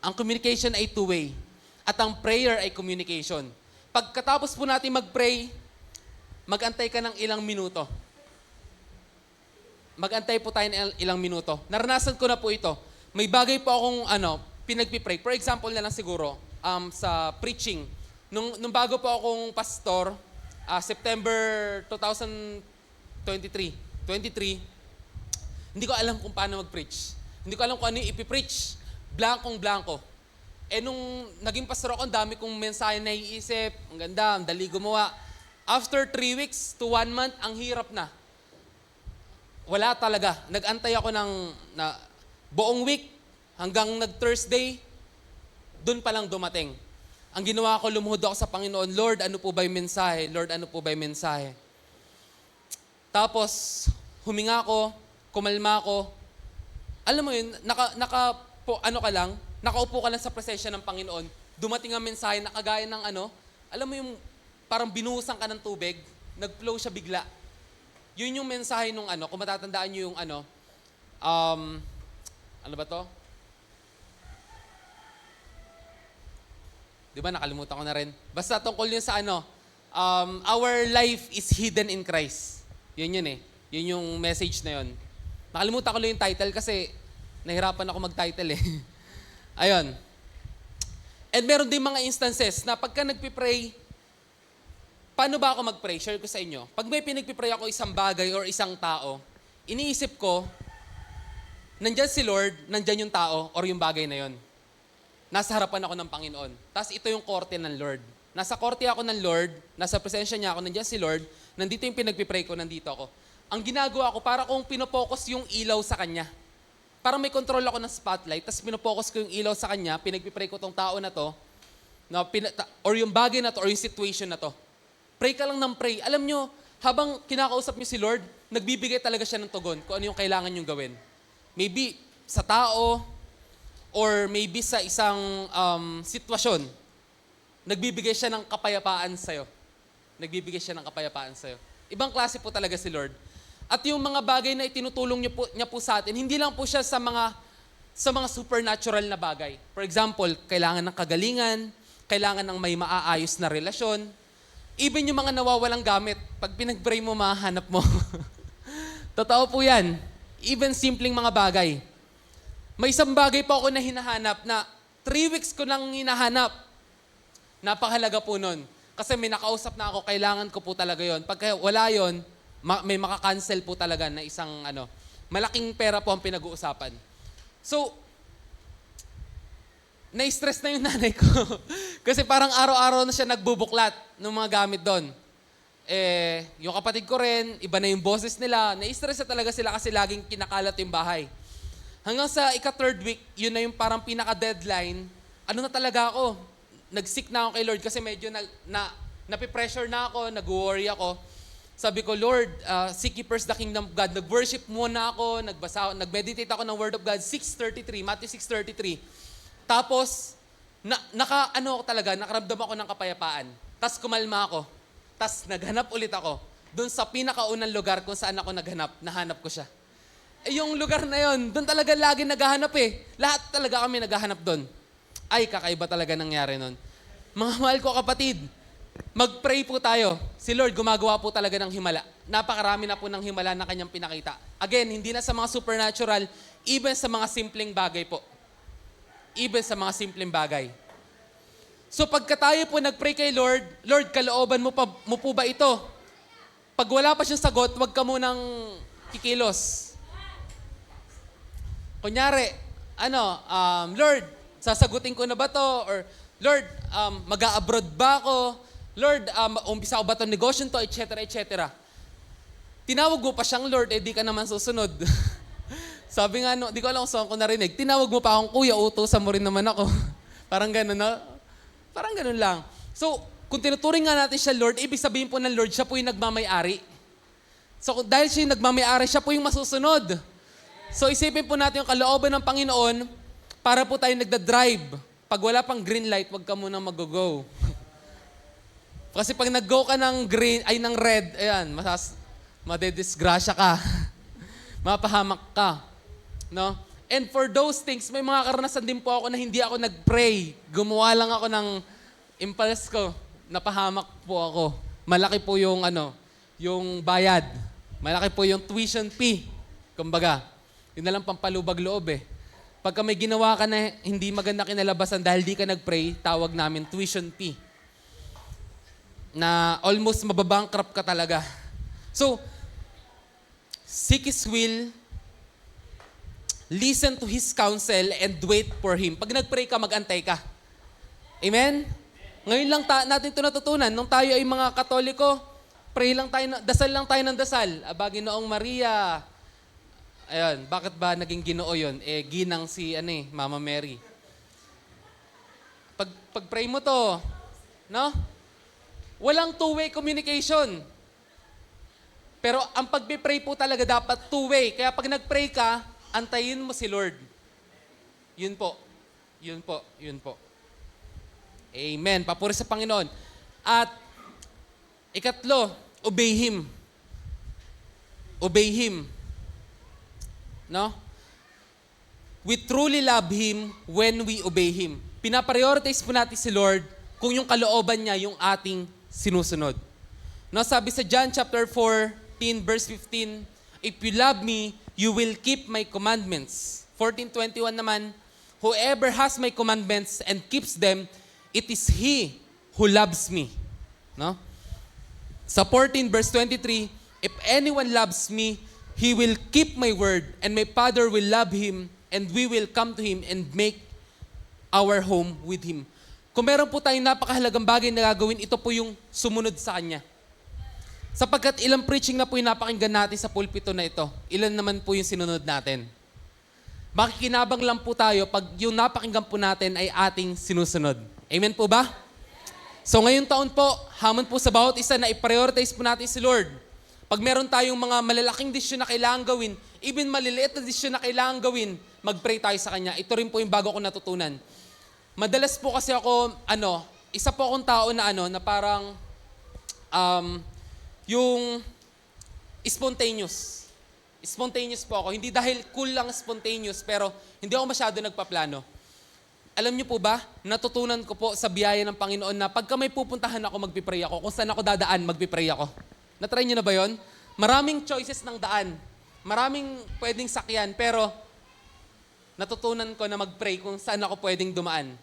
Ang communication ay two-way. At ang prayer ay communication. Pagkatapos po natin mag-pray, mag-antay ka ng ilang minuto. Mag-antay po tayo ng ilang minuto. Naranasan ko na po ito. May bagay po akong pinagpipray. For example na lang siguro, sa preaching. Nung bago po akong pastor, September 2023, hindi ko alam kung paano mag-preach. Hindi ko alam kung ano yung ipipreach. Blankong-blanko. Nung naging pastor ako, ang dami kong mensahe na iisip. Ang ganda, ang dali gumawa. After 3 weeks to 1 month, ang hirap na. Wala talaga. Nag-antay ako ng buong week hanggang nag-Thursday, doon pa lang dumating. Ang ginawa ko, lumuhod ako sa Panginoon, Lord, ano po ba yung mensahe? Lord, ano po ba yung mensahe? Tapos, huminga ako, kumalma ako. Alam mo yun, nakaupo ka lang sa presensya ng Panginoon, dumating ang mensahe na kagaya ng alam mo yung parang binuhusan ka ng tubig, nag-flow siya bigla. Yun yung mensahe nung kung matatandaan nyo yung ano ba to? Di ba, nakalimutan ko na rin. Basta tungkol yun sa our life is hidden in Christ. Yun eh. Yun yung message na yun. Nakalimutan ko lang yung title kasi nahirapan ako mag-title eh. Ayun. And meron din mga instances na pagka nagpipray, paano ba ako mag-pray? Share ko sa inyo. Pag may pinagpipray ako isang bagay or isang tao, iniisip ko, nandyan si Lord, nandyan yung tao or yung bagay na yon. Nasa harapan ako ng Panginoon. Tapos ito yung korte ng Lord. Nasa korte ako ng Lord, nasa presensya niya ako, nandyan si Lord, nandito yung pinagpipray ko, nandito ako. Ang ginagawa ko, para kong pinopokus yung ilaw sa Kanya. parang may control ako ng spotlight, tapos pinopokus ko yung ilaw sa kanya, pinagpipray ko tong tao na to, or yung bagay na to, or yung situation na to. Pray ka lang ng pray. Alam nyo, habang kinakausap nyo si Lord, nagbibigay talaga siya ng tugon kung ano yung kailangan nyo gawin. Maybe sa tao, or maybe sa isang sitwasyon, nagbibigay siya ng kapayapaan sa'yo. Nagbibigay siya ng kapayapaan sa'yo. Ibang klase po talaga si Lord. At yung mga bagay na itinutulong niya po sa atin, hindi lang po siya sa mga supernatural na bagay. For example, kailangan ng kagalingan, kailangan ng may maaayos na relasyon. Even yung mga nawawalang gamit, pag pinag-pray mo, mahanap mo. Totoo po yan. Even simpleng mga bagay. May isang bagay po ako na hinahanap na 3 weeks ko nang hinahanap. Napakahalaga po nun. Kasi may nakausap na ako, kailangan ko po talaga yon. Pag wala yon, may maka-cancel po talaga na isang malaking pera po ang pinag-uusapan. So, na-stress na yung nanay ko. Kasi parang araw-araw na siya nagbubuklat ng mga gamit doon. Yung kapatid ko rin, iba na yung boses nila. Na-stress na talaga sila kasi laging kinakalat yung bahay. Hanggang sa ika-3rd week, yun na yung parang pinaka-deadline. Ano na talaga ako? Nag-sick na ako kay Lord kasi medyo napipressure na ako, nag-worry ako. Sabi ko, Lord, seek ye first the kingdom of God. Nag-worship muna ako, nag-meditate ako ng Word of God, Matthew 6:33. Tapos, nakaramdam ako ng kapayapaan. Tapos kumalma ako. Tapos naghanap ulit ako. Doon sa pinakaunang lugar kung saan ako nahanap ko siya. Yung lugar na yon, doon talaga lagi naghahanap eh. Lahat talaga kami naghahanap doon. Ay, kakaiba talaga nangyari nun. Mga mahal ko kapatid, mag-pray po tayo. Si Lord gumagawa po talaga ng himala. Napakarami na po ng himala na kanyang pinakita. Again, hindi na sa mga supernatural, even sa mga simpleng bagay po. Even sa mga simpleng bagay. So pagka tayo po nag-pray kay Lord, Lord, kalooban mo po ba ito? Pag wala pa siyang sagot, huwag ka munang kikilos. Kunyari, Lord, sasagutin ko na ba to? Or, Lord, mag-a-abroad ba ako? Lord, umpisa ko ba itong negosyo to? Etc. etc. Tinawag mo pa siyang Lord, di ka naman susunod. Sabi nga, di ko alam kung saan ko narinig, tinawag mo pa akong kuya, utusan mo rin naman ako. Parang gano'n, no? Parang gano'n lang. So, kung tinuturing nga natin siya Lord, ibig sabihin po ng Lord, siya po yung nagmamay-ari. So, dahil siya yung nagmamay-ari, siya po yung masusunod. So, isipin po natin yung kalooban ng Panginoon para po tayo nagda-drive. Pag wala pang green light, wag ka munang mag-go. Kasi pag nag-go ka ng ng red, ayan, madedisgrasya ka. Mapahamak ka. No? And for those things, may mga karanasan din po ako na hindi ako nag-pray. Gumawa lang ako ng impulse ko. Napahamak po ako. Malaki po yung yung bayad. Malaki po yung tuition fee. Kumbaga, yun na lang pampalubag loob eh. Pagka may ginawa ka na hindi maganda kinalabasan dahil di ka nag-pray, tawag namin tuition fee. Na almost mababankrupt ka talaga. So, seek His will, listen to His counsel, and wait for Him. Pag nag-pray ka, mag-antay ka. Amen? Ngayon lang natin ito natutunan. Nung tayo ay mga Katoliko, pray lang tayo, dasal lang tayo ng dasal. Aba, Ginoong Maria. Ayun, bakit ba naging Ginoo yun? Ginang si Mama Mary. Pag-pray mo to, no? Walang two-way communication. Pero ang pag-pray po talaga dapat two-way. Kaya pag nag-pray ka, antayin mo si Lord. Yun po. Yun po. Yun po. Amen. Papuri sa Panginoon. At ikatlo, obey Him. Obey Him. No? We truly love Him when we obey Him. Pinaprioritize po natin si Lord kung yung kalooban niya yung ating sinusunod. No, sabi sa John chapter 14, verse 15, if you love me, you will keep my commandments. 14:21 naman, whoever has my commandments and keeps them, it is he who loves me. No? Sa 14 verse 23, if anyone loves me, he will keep my word, and my Father will love him, and we will come to him and make our home with him. Kung meron po tayong napakahalagang bagay na gagawin, ito po yung sumunod sa Kanya. Sapagkat ilang preaching na po yung napakinggan natin sa pulpito na ito, ilan naman po yung sinunod natin. makikinabang lang po tayo pag yung napakinggan po natin ay ating sinusunod. Amen po ba? So ngayong taon po, hamon po sa bawat isa na i-prioritize po natin si Lord. Pag meron tayong mga malalaking desisyon na kailangan gawin, even maliliit na desisyon na kailangan gawin, mag-pray tayo sa Kanya. Ito rin po yung bago ko natutunan. Madalas po kasi ako, isa po akong tao na na parang, yung spontaneous. Spontaneous po ako. Hindi dahil cool lang spontaneous, pero hindi ako masyado nagpaplano. Alam niyo po ba, natutunan ko po sa biyaya ng Panginoon na pagka may pupuntahan ako, magpipray ako. Kung saan ako dadaan, magpipray ako. Natry niyo na ba yon? Maraming choices ng daan. Maraming pwedeng sakyan, pero natutunan ko na mag-pray kung saan ako pwedeng dumaan.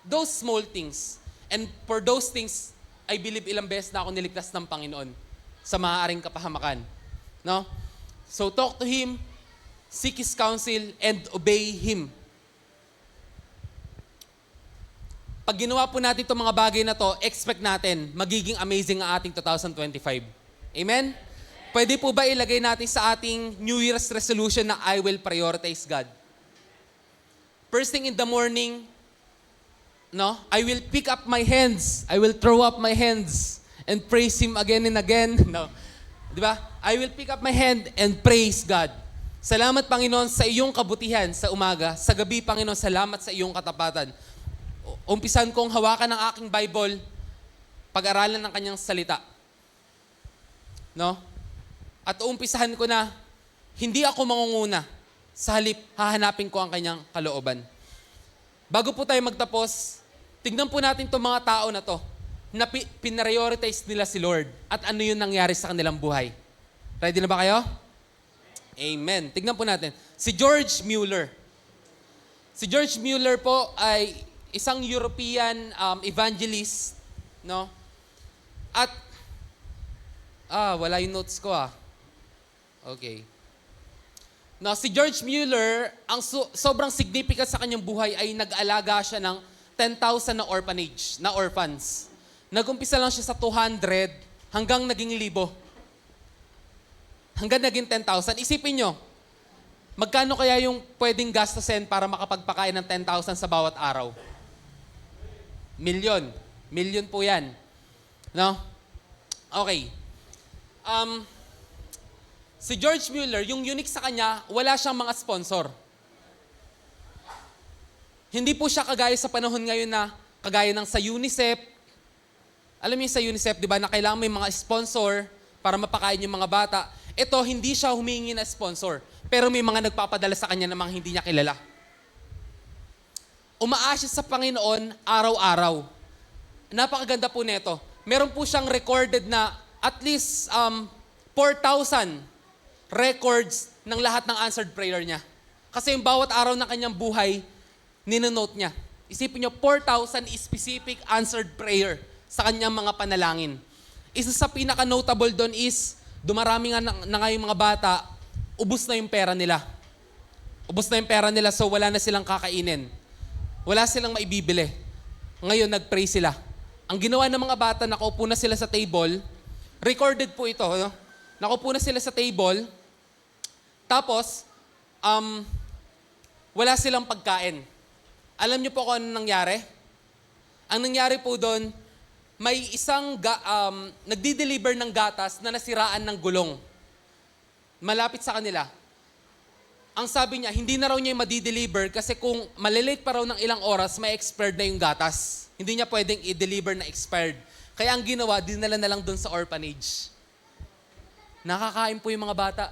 Those small things. And for those things, I believe ilang beses na ako niligtas ng Panginoon sa maaaring kapahamakan. No? So talk to Him, seek His counsel, and obey Him. Pag ginawa po natin itong mga bagay na to, expect natin, magiging amazing ang ating 2025. Amen? Pwede po ba ilagay natin sa ating New Year's resolution na I will prioritize God? First thing in the morning, I will pick up my hands. I will throw up my hands and praise Him again and again. No. Di ba? I will pick up my hand and praise God. Salamat, Panginoon, sa iyong kabutihan sa umaga. Sa gabi, Panginoon, salamat sa iyong katapatan. Umpisan kong hawakan ng aking Bible, pag-aralan ng kanyang salita. No? At umpisahan ko na, hindi ako mangunguna. Sa halip, hahanapin ko ang kanyang kalooban. Bago po tayo magtapos, tignan po natin itong mga tao na to, na pinarioritize nila si Lord at ano yung nangyari sa kanilang buhay. Ready na ba kayo? Amen. Tignan po natin. Si George Mueller. Si George Mueller po ay isang European evangelist, no? At wala yung notes ko Okay. No, si George Mueller, ang sobrang significant sa kanyang buhay ay nag-alaga siya ng 10,000 na orphanage, na orphans. Nag-umpisa lang siya sa 200 hanggang naging 1,000. Hanggang naging 10,000. Isipin nyo, magkano kaya yung pwedeng gastusin para makapagpakain ng 10,000 sa bawat araw? Milyon. Milyon po yan. No? Okay. Si George Mueller, yung unique sa kanya, wala siyang mga sponsor. Hindi po siya kagaya sa panahon ngayon na kagaya ng sa UNICEF. Alam niyo sa UNICEF, di ba, na kailangan may mga sponsor para mapakain yung mga bata. Ito, hindi siya humingi na sponsor. Pero may mga nagpapadala sa kanya na mga hindi niya kilala. Umaasa sa Panginoon araw-araw. Napakaganda po nito. Meron po siyang recorded na at least 4,000 records ng lahat ng answered prayer niya. Kasi yung bawat araw ng kanyang buhay, ninonote niya. Isipin niyo, 4,000 specific answered prayer sa kanyang mga panalangin. Isa sa pinaka-notable doon is, dumarami nga na ngayong mga bata, ubus na yung pera nila. Ubus na yung pera nila, so wala na silang kakainin. Wala silang maibibili. Ngayon, nag-pray sila. Ang ginawa ng mga bata, nakaupo na sila sa table. Recorded po ito. No? Nakaupo na sila sa table. Tapos, wala silang pagkain. Alam niyo po kung ano nangyari? Ang nangyari po doon, may isang nagdi-deliver ng gatas na nasiraan ng gulong. Malapit sa kanila. Ang sabi niya, hindi na raw niya yung madi-deliver kasi kung malilate pa raw ng ilang oras, may expired na yung gatas. Hindi niya pwedeng i-deliver na expired. Kaya ang ginawa, dinala na lang doon sa orphanage. Nakakain po yung mga bata.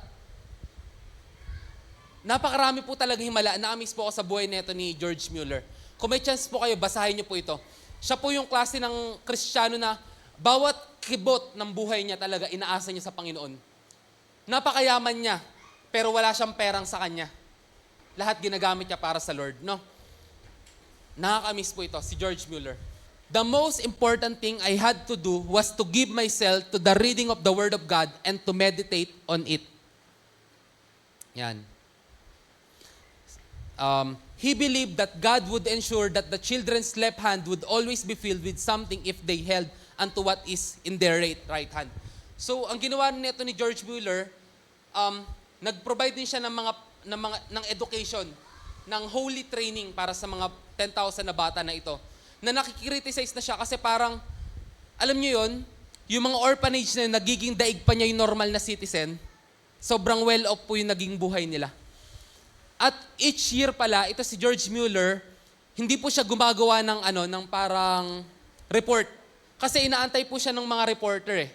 Napakarami po talaga himala. Na-amaze po ako sa buhay nito ni George Mueller. Kung may chance po kayo, basahin niyo po ito. Siya po yung klase ng Kristiyano na bawat kibot ng buhay niya talaga inaasa niya sa Panginoon. Napakayaman niya, pero wala siyang perang sa kanya. Lahat ginagamit niya para sa Lord, no? Nakaka-amaze po ito, si George Mueller. The most important thing I had to do was to give myself to the reading of the Word of God and to meditate on it. Yan. He believed that God would ensure that the children's left hand would always be filled with something if they held unto what is in their right hand. So, ang ginawa nito ni George Mueller, nag-provide din siya ng education ng holy training para sa mga 10,000 na bata na ito. Na nakikriticize na siya kasi parang, alam niyo yon, yung mga orphanage na nagiging daig pa niya yung normal na citizen, sobrang well-off po yung naging buhay nila. At each year pala, ito si George Mueller, hindi po siya gumagawa ng parang report. Kasi inaantay po siya ng mga reporter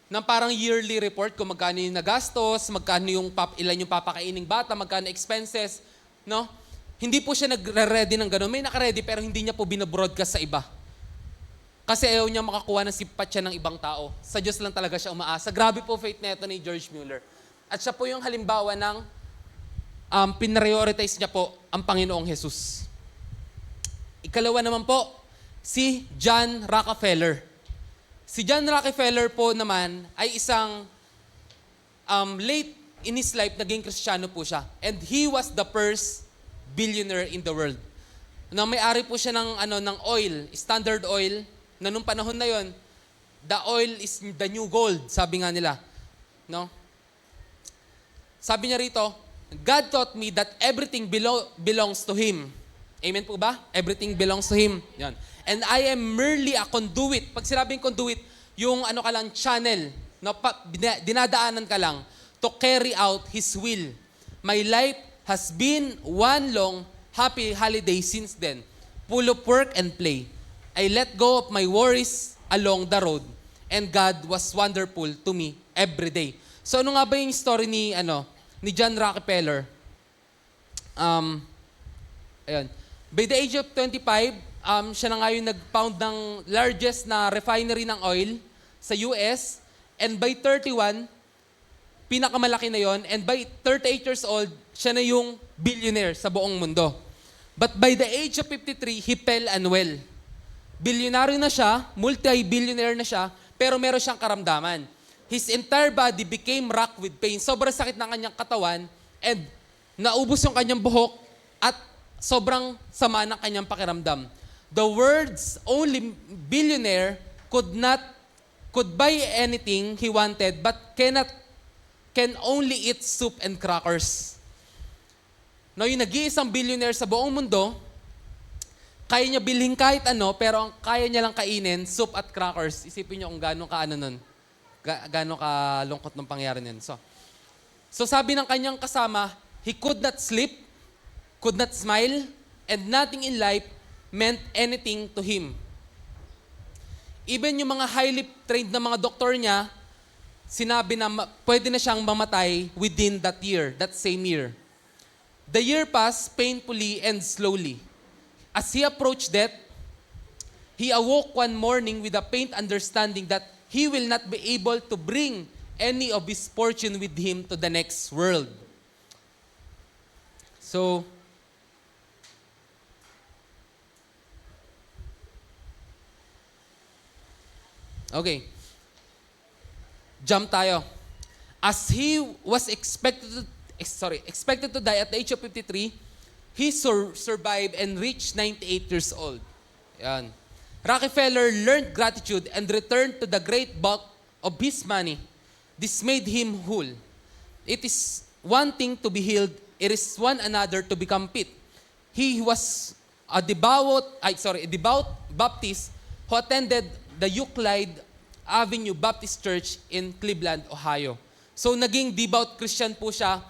ng parang yearly report kung magkano yung nagastos, magkano yung ilan yung papakaining bata, magkano expenses, no? Hindi po siya nagre-ready ng gano'n. May naka-ready pero hindi niya po binabroadcast sa iba. Kasi ayaw niya makakuha ng simpatya ng ibang tao. Sa Diyos lang talaga siya umaasa. Grabe po faith na ito ni George Mueller. At siya po yung halimbawa ng pinrioritize niya po ang Panginoong Jesus. Ikalawa naman po, si John Rockefeller. Si John Rockefeller po naman ay isang late in his life, naging Kristiyano po siya. And he was the first billionaire in the world. Na may-ari po siya ng oil, Standard Oil, na nung panahon na yon, the oil is the new gold, sabi nga nila. No? Sabi niya rito, God taught me that everything belongs to Him. Amen po ba? Everything belongs to Him. Yan. And I am merely a conduit. Pag sinabing conduit, yung ka lang, channel, no, dinadaanan ka lang to carry out His will. My life has been one long happy holiday since then, full of work and play. I let go of my worries along the road, and God was wonderful to me every day. So ano nga ba yung story ni John Rockefeller? Ayun. By the age of 25, siya na nga yung nag-found ng largest na refinery ng oil sa US. And by 31, pinakamalaki na yon. And by 38 years old, siya na yung billionaire sa buong mundo. But by the age of 53, he fell unwell. Bilyonaryo na siya, multi-billionaire na siya, pero meron siyang karamdaman. His entire body became racked with pain. Sobrang sakit ng kanyang katawan and naubos yung kanyang buhok at sobrang sama ng kanyang pakiramdam. The words only billionaire could buy anything he wanted but can only eat soup and crackers. No, yung nag-iisang billionaire sa buong mundo, kaya niya bilhin kahit ano, pero ang kaya niya lang kainin, soup at crackers. Isipin niyo kung gaano kalungkot ng pangyari niyan. So sabi ng kanyang kasama, he could not sleep, could not smile, and nothing in life meant anything to him. Even yung mga highly trained na mga doktor niya, sinabi na pwede na siyang mamatay within that same year. The year passed painfully and slowly. As he approached death, he awoke one morning with a faint understanding that he will not be able to bring any of his fortune with him to the next world. So, okay. Jump tayo. As he was expected to die at the age of 53, he survived and reached 98 years old. Yan. Rockefeller learned gratitude and returned to the great bulk of his money. This made him whole. It is one thing to be healed, it is one another to become fit. He was a devout Baptist who attended the Euclid Avenue Baptist Church in Cleveland, Ohio. So naging devout Christian po siya,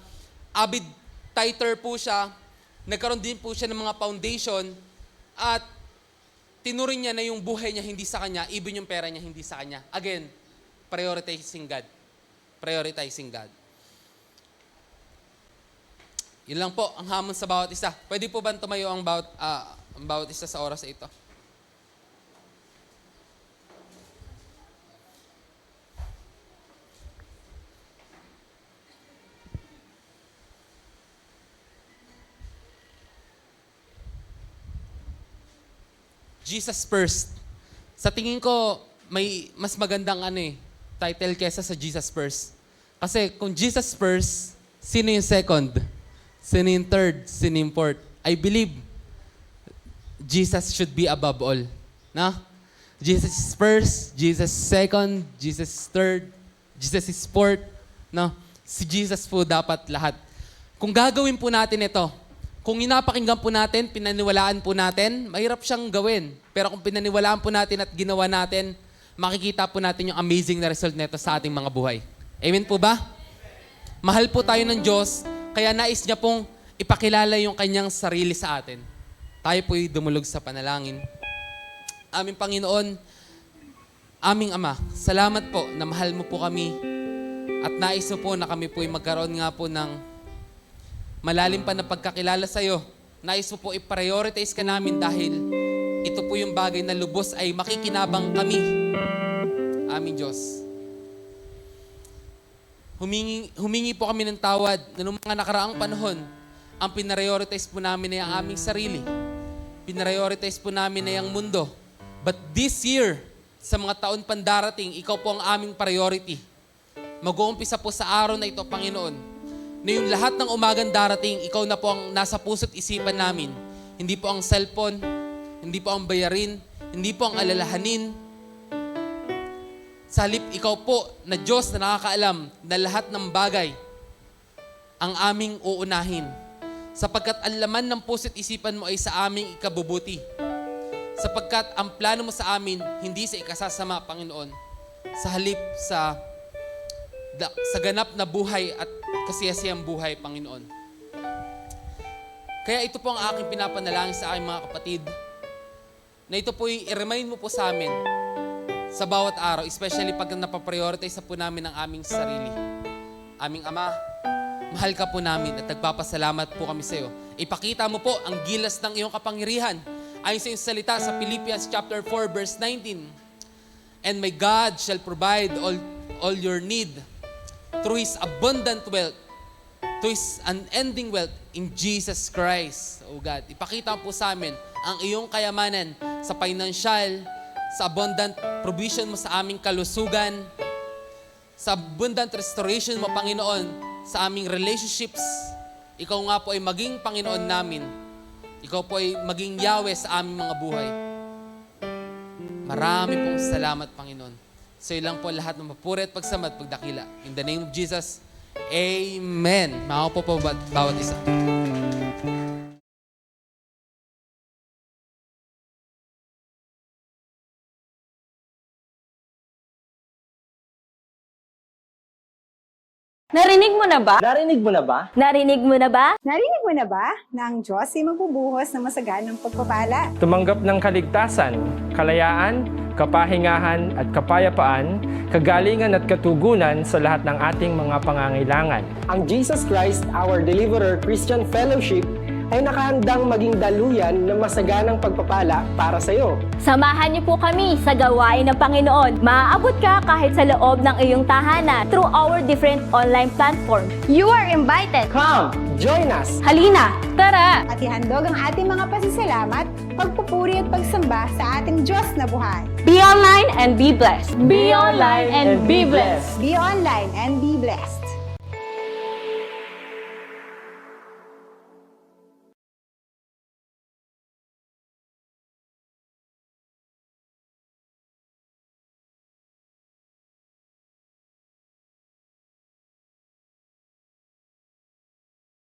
avid tither po siya, nagkaroon din po siya ng mga foundation at tinuring niya na yung buhay niya hindi sa kanya, even yung pera niya hindi sa kanya. Again, prioritizing God. Prioritizing God. Yun lang po ang hamon sa bawat isa. Pwede po ba tumayo ang bawat isa sa oras na ito? Jesus first. Sa tingin ko, may mas magandang title kesa sa Jesus first. Kasi kung Jesus first, sino yung second? Sino yung third? Sino yung fourth? I believe Jesus should be above all. No? Jesus is first, Jesus is second, Jesus is third, Jesus is fourth. No? Si Jesus po dapat lahat. Kung gagawin po natin ito, kung inapakinggan po natin, pinaniwalaan po natin, mahirap siyang gawin. Pero kung pinaniwalaan po natin at ginawa natin, makikita po natin yung amazing na result nito sa ating mga buhay. Amen po ba? Mahal po tayo ng Diyos, kaya nais niya pong ipakilala yung kanyang sarili sa atin. Tayo po'y dumulog sa panalangin. Aming Panginoon, aming Ama, salamat po na mahal mo po kami at nais mo po na kami po'y magkaroon nga po ng malalim pa na pagkakilala sa iyo. Nais mo po i-prioritize ka namin dahil ito po yung bagay na lubos ay makikinabang kami. Aming Diyos. Humingi po kami ng tawad na noong mga nakaraang panahon, ang pinarioritize po namin ay ang aming sarili. Pinarioritize po namin ay ang mundo. But this year, sa mga taon pandarating, ikaw po ang aming priority. Mag-uumpisa po sa araw na ito, Panginoon, na yung lahat ng umagang darating, ikaw na po ang nasa puso't isipan namin. Hindi po ang cellphone, hindi po ang bayarin, hindi po ang alalahanin. Sa halip, ikaw po na Diyos na nakakaalam na lahat ng bagay ang aming uunahin. Sapagkat ang laman ng puso't isipan mo ay sa aming ikabubuti. Sapagkat ang plano mo sa amin, hindi sa ikasasama, Panginoon. Sa halip, sa ganap na buhay at kasiyasiyang buhay, Panginoon. Kaya ito po ang aking pinapanalangin sa aking mga kapatid, na ito po i-remind mo po sa amin sa bawat araw, especially pag napaprioritize na po namin ang aming sarili. Aming Ama, mahal ka po namin at nagpapasalamat po kami sa iyo. Ipakita mo po ang gilas ng iyong kapangyarihan ayon sa iyong salita sa Philippians chapter 4 verse 19. And my God shall provide all your need through His abundant wealth, to His unending wealth in Jesus Christ. Oh God, ipakita po sa amin ang iyong kayamanan sa financial, sa abundant provision mo sa aming kalusugan, sa abundant restoration mo, Panginoon, sa aming relationships. Ikaw nga po ay maging Panginoon namin. Ikaw po ay maging Yahweh sa aming mga buhay. Marami pong salamat, Panginoon. So yun lang po lahat ng mapuri at pagsama at pagdakila. In the name of Jesus, Amen. Mga po bawat isa. Narinig mo na ba? Narinig mo na ba? Narinig mo na ba? Narinig mo na ba na ang Diyos ay magbubuhos ng masaganang pagpapala? Tumanggap ng kaligtasan, kalayaan, kapahingahan at kapayapaan, kagalingan at katugunan sa lahat ng ating mga pangangailangan. Ang Jesus Christ, our Deliverer Christian Fellowship, ay nakahandang maging daluyan ng masaganang pagpapala para sa iyo. Samahan niyo po kami sa gawain ng Panginoon. Maaabot ka kahit sa loob ng iyong tahanan through our different online platforms. You are invited! Come, join us! Halina, tara! At ihandog ang ating mga pasasalamat, pagpupuri at pagsamba sa ating Diyos na buhay. Be online and be blessed. Be online and be blessed. Be online and be blessed.